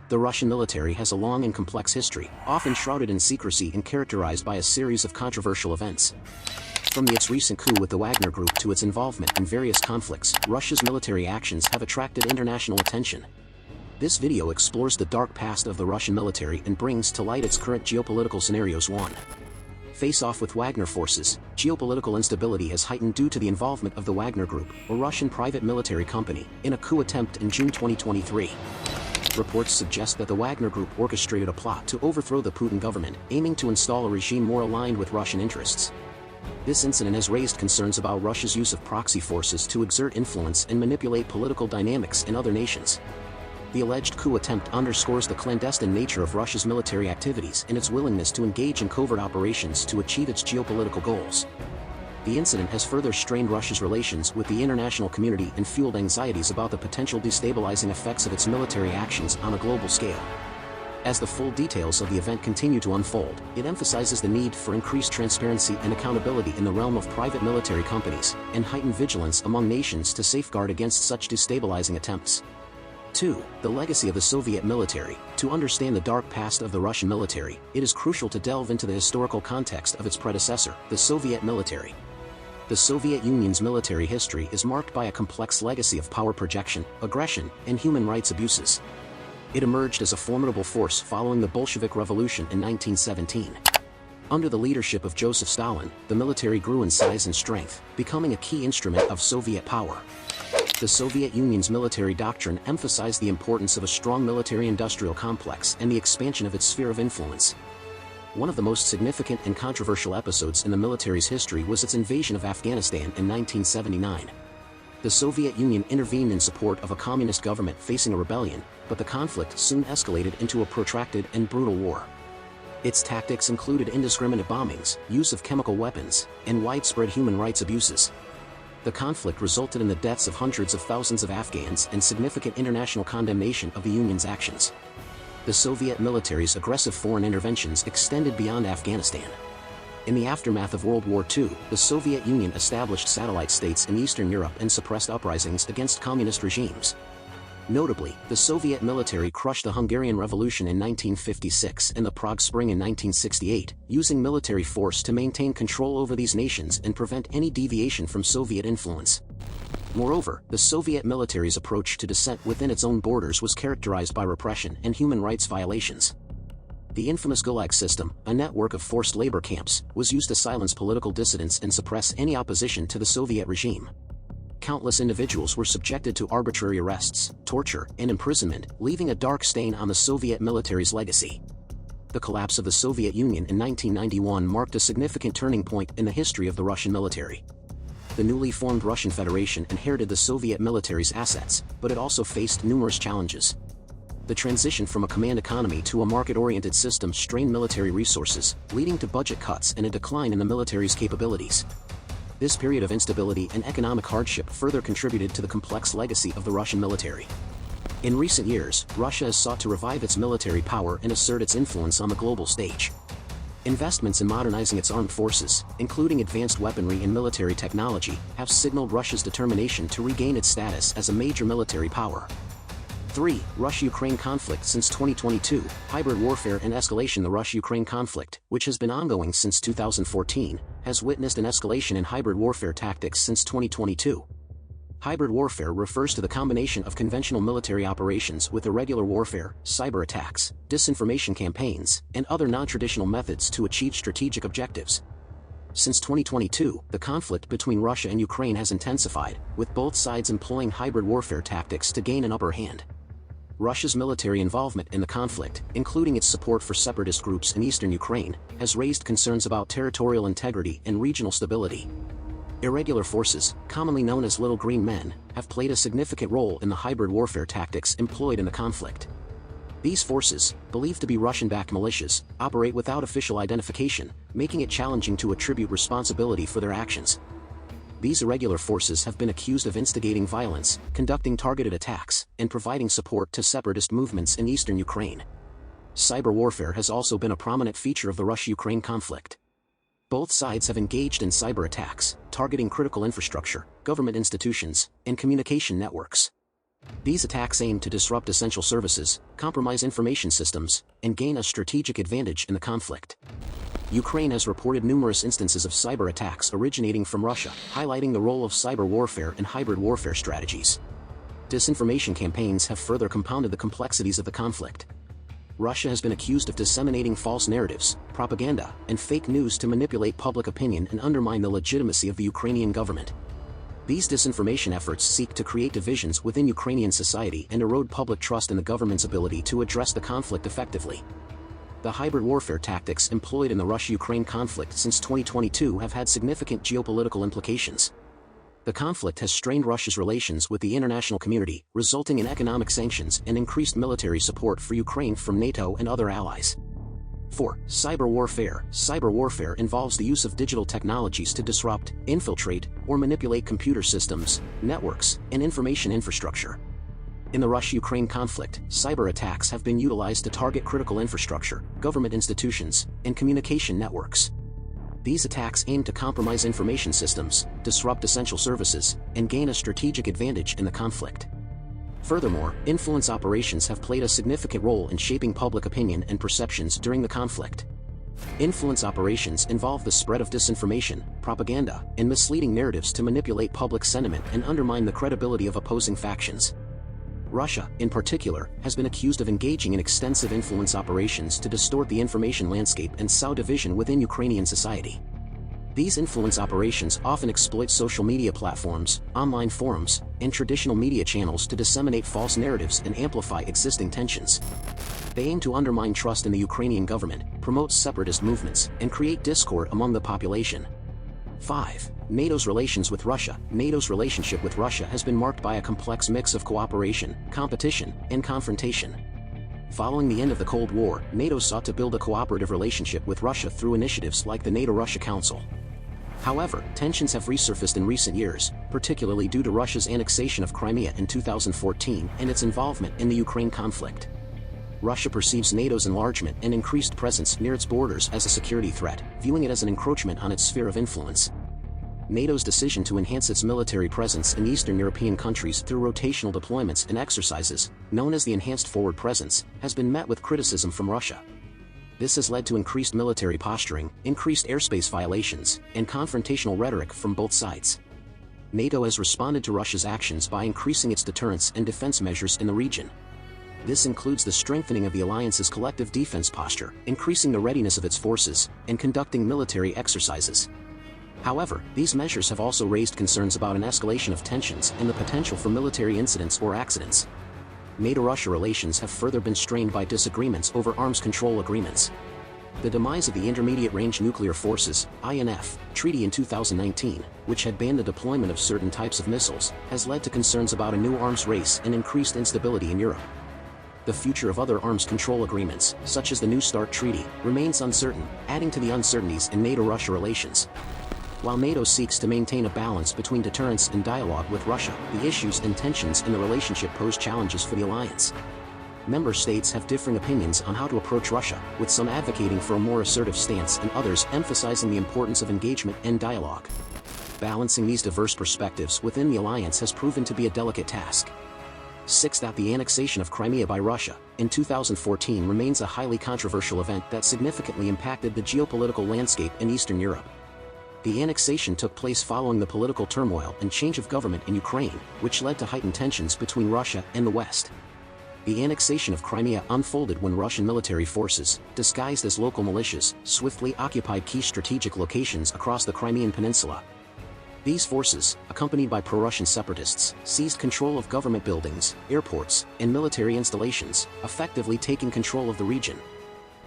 The Russian military has a long and complex history, often shrouded in secrecy and characterized by a series of controversial events. From its recent coup with the Wagner Group to its involvement in various conflicts, Russia's military actions have attracted international attention. This video explores the dark past of the Russian military and brings to light its current geopolitical scenarios. 1. Face-off with Wagner forces. Geopolitical instability has heightened due to the involvement of the Wagner Group, a Russian private military company, in a coup attempt in June 2023. Reports suggest that the Wagner Group orchestrated a plot to overthrow the Putin government, aiming to install a regime more aligned with Russian interests. This incident has raised concerns about Russia's use of proxy forces to exert influence and manipulate political dynamics in other nations. The alleged coup attempt underscores the clandestine nature of Russia's military activities and its willingness to engage in covert operations to achieve its geopolitical goals. The incident has further strained Russia's relations with the international community and fueled anxieties about the potential destabilizing effects of its military actions on a global scale. As the full details of the event continue to unfold, it emphasizes the need for increased transparency and accountability in the realm of private military companies, and heightened vigilance among nations to safeguard against such destabilizing attempts. 2. The legacy of the Soviet military. To understand the dark past of the Russian military, it is crucial to delve into the historical context of its predecessor, the Soviet military. The Soviet Union's military history is marked by a complex legacy of power projection, aggression, and human rights abuses. It emerged as a formidable force following the Bolshevik Revolution in 1917. Under the leadership of Joseph Stalin, the military grew in size and strength, becoming a key instrument of Soviet power. The Soviet Union's military doctrine emphasized the importance of a strong military-industrial complex and the expansion of its sphere of influence. One of the most significant and controversial episodes in the military's history was its invasion of Afghanistan in 1979. The Soviet Union intervened in support of a communist government facing a rebellion, but the conflict soon escalated into a protracted and brutal war. Its tactics included indiscriminate bombings, use of chemical weapons, and widespread human rights abuses. The conflict resulted in the deaths of hundreds of thousands of Afghans and significant international condemnation of the Union's actions. The Soviet military's aggressive foreign interventions extended beyond Afghanistan. In the aftermath of World War II, the Soviet Union established satellite states in Eastern Europe and suppressed uprisings against communist regimes. Notably, the Soviet military crushed the Hungarian Revolution in 1956 and the Prague Spring in 1968, using military force to maintain control over these nations and prevent any deviation from Soviet influence. Moreover, the Soviet military's approach to dissent within its own borders was characterized by repression and human rights violations. The infamous Gulag system, a network of forced labor camps, was used to silence political dissidents and suppress any opposition to the Soviet regime. Countless individuals were subjected to arbitrary arrests, torture, and imprisonment, leaving a dark stain on the Soviet military's legacy. The collapse of the Soviet Union in 1991 marked a significant turning point in the history of the Russian military. The newly formed Russian Federation inherited the Soviet military's assets, but it also faced numerous challenges. The transition from a command economy to a market-oriented system strained military resources, leading to budget cuts and a decline in the military's capabilities. This period of instability and economic hardship further contributed to the complex legacy of the Russian military. In recent years, Russia has sought to revive its military power and assert its influence on the global stage. Investments in modernizing its armed forces, including advanced weaponry and military technology, have signaled Russia's determination to regain its status as a major military power. 3. Russia-Ukraine conflict. Since 2022, hybrid warfare and escalation. The Russia-Ukraine conflict, which has been ongoing since 2014, has witnessed an escalation in hybrid warfare tactics since 2022. Hybrid warfare refers to the combination of conventional military operations with irregular warfare, cyber attacks, disinformation campaigns, and other non-traditional methods to achieve strategic objectives. Since 2022, the conflict between Russia and Ukraine has intensified, with both sides employing hybrid warfare tactics to gain an upper hand. Russia's military involvement in the conflict, including its support for separatist groups in eastern Ukraine, has raised concerns about territorial integrity and regional stability. Irregular forces, commonly known as Little Green Men, have played a significant role in the hybrid warfare tactics employed in the conflict. These forces, believed to be Russian-backed militias, operate without official identification, making it challenging to attribute responsibility for their actions. These irregular forces have been accused of instigating violence, conducting targeted attacks, and providing support to separatist movements in eastern Ukraine. Cyber warfare has also been a prominent feature of the Russia-Ukraine conflict. Both sides have engaged in cyber attacks, targeting critical infrastructure, government institutions, and communication networks. These attacks aim to disrupt essential services, compromise information systems, and gain a strategic advantage in the conflict. Ukraine has reported numerous instances of cyber attacks originating from Russia, highlighting the role of cyber warfare and hybrid warfare strategies. Disinformation campaigns have further compounded the complexities of the conflict. Russia has been accused of disseminating false narratives, propaganda, and fake news to manipulate public opinion and undermine the legitimacy of the Ukrainian government. These disinformation efforts seek to create divisions within Ukrainian society and erode public trust in the government's ability to address the conflict effectively. The hybrid warfare tactics employed in the Russia-Ukraine conflict since 2022 have had significant geopolitical implications. The conflict has strained Russia's relations with the international community, resulting in economic sanctions and increased military support for Ukraine from NATO and other allies. 4. Cyber warfare. Cyber warfare involves the use of digital technologies to disrupt, infiltrate, or manipulate computer systems, networks, and information infrastructure. In the Russia-Ukraine conflict, cyber attacks have been utilized to target critical infrastructure, government institutions, and communication networks. These attacks aim to compromise information systems, disrupt essential services, and gain a strategic advantage in the conflict. Furthermore, influence operations have played a significant role in shaping public opinion and perceptions during the conflict. Influence operations involve the spread of disinformation, propaganda, and misleading narratives to manipulate public sentiment and undermine the credibility of opposing factions. Russia, in particular, has been accused of engaging in extensive influence operations to distort the information landscape and sow division within Ukrainian society. These influence operations often exploit social media platforms, online forums, and traditional media channels to disseminate false narratives and amplify existing tensions. They aim to undermine trust in the Ukrainian government, promote separatist movements, and create discord among the population. 5. NATO's relations with Russia. NATO's relationship with Russia has been marked by a complex mix of cooperation, competition, and confrontation. Following the end of the Cold War, NATO sought to build a cooperative relationship with Russia through initiatives like the NATO-Russia Council. However, tensions have resurfaced in recent years, particularly due to Russia's annexation of Crimea in 2014 and its involvement in the Ukraine conflict. Russia perceives NATO's enlargement and increased presence near its borders as a security threat, viewing it as an encroachment on its sphere of influence. NATO's decision to enhance its military presence in Eastern European countries through rotational deployments and exercises, known as the Enhanced Forward Presence, has been met with criticism from Russia. This has led to increased military posturing, increased airspace violations, and confrontational rhetoric from both sides. NATO has responded to Russia's actions by increasing its deterrence and defense measures in the region. This includes the strengthening of the alliance's collective defense posture, increasing the readiness of its forces, and conducting military exercises. However, these measures have also raised concerns about an escalation of tensions and the potential for military incidents or accidents. NATO-Russia relations have further been strained by disagreements over arms control agreements. The demise of the Intermediate Range Nuclear Forces (INF) treaty in 2019, which had banned the deployment of certain types of missiles, has led to concerns about a new arms race and increased instability in Europe. The future of other arms control agreements, such as the New START Treaty, remains uncertain, adding to the uncertainties in NATO-Russia relations. While NATO seeks to maintain a balance between deterrence and dialogue with Russia, the issues and tensions in the relationship pose challenges for the alliance. Member states have differing opinions on how to approach Russia, with some advocating for a more assertive stance and others emphasizing the importance of engagement and dialogue. Balancing these diverse perspectives within the alliance has proven to be a delicate task. 6. The annexation of Crimea by Russia in 2014 remains a highly controversial event that significantly impacted the geopolitical landscape in Eastern Europe. The annexation took place following the political turmoil and change of government in Ukraine, which led to heightened tensions between Russia and the West. The annexation of Crimea unfolded when Russian military forces, disguised as local militias, swiftly occupied key strategic locations across the Crimean Peninsula. These forces, accompanied by pro-Russian separatists, seized control of government buildings, airports, and military installations, effectively taking control of the region.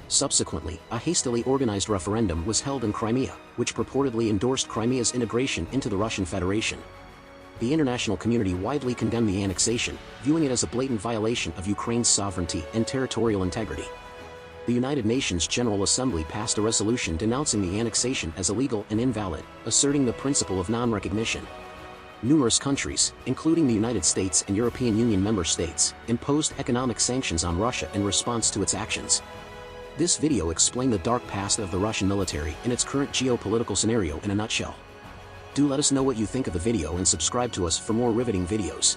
Subsequently, a hastily organized referendum was held in Crimea, which purportedly endorsed Crimea's integration into the Russian Federation. The international community widely condemned the annexation, viewing it as a blatant violation of Ukraine's sovereignty and territorial integrity. The United Nations General Assembly passed a resolution denouncing the annexation as illegal and invalid, asserting the principle of non-recognition. Numerous countries, including the United States and European Union member states, imposed economic sanctions on Russia in response to its actions. This video explained the dark past of the Russian military and its current geopolitical scenario in a nutshell. Do let us know what you think of the video and subscribe to us for more riveting videos.